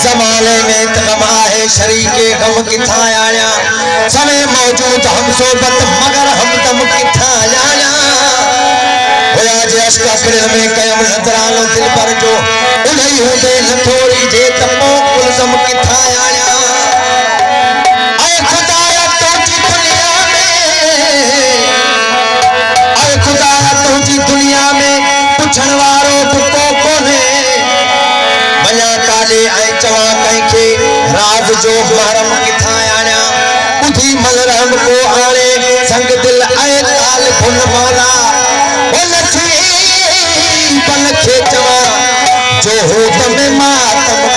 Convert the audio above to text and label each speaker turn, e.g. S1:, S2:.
S1: जमाने में गम आहे शरीके गम किथा आया समय मौजूद हम सोबत मगर हम दम किथा आया होया जे अश्क अखिल में कयम नजरानो दिल पर जो उन्हीं हुदे न थोड़ी जे तपो कुलसम किथा आया ऐ खुदाया तुझी दुनिया में ऐ खुदाया तुझी दुनिया में पुछण वारो को कोने बया काले ऐ चवा कंखे राज जो महरम किथा आया उठी मलरम को आणे संग दिल ऐ ताल फुल मौला बोल थी पल खे चवा जो हो तमे मातम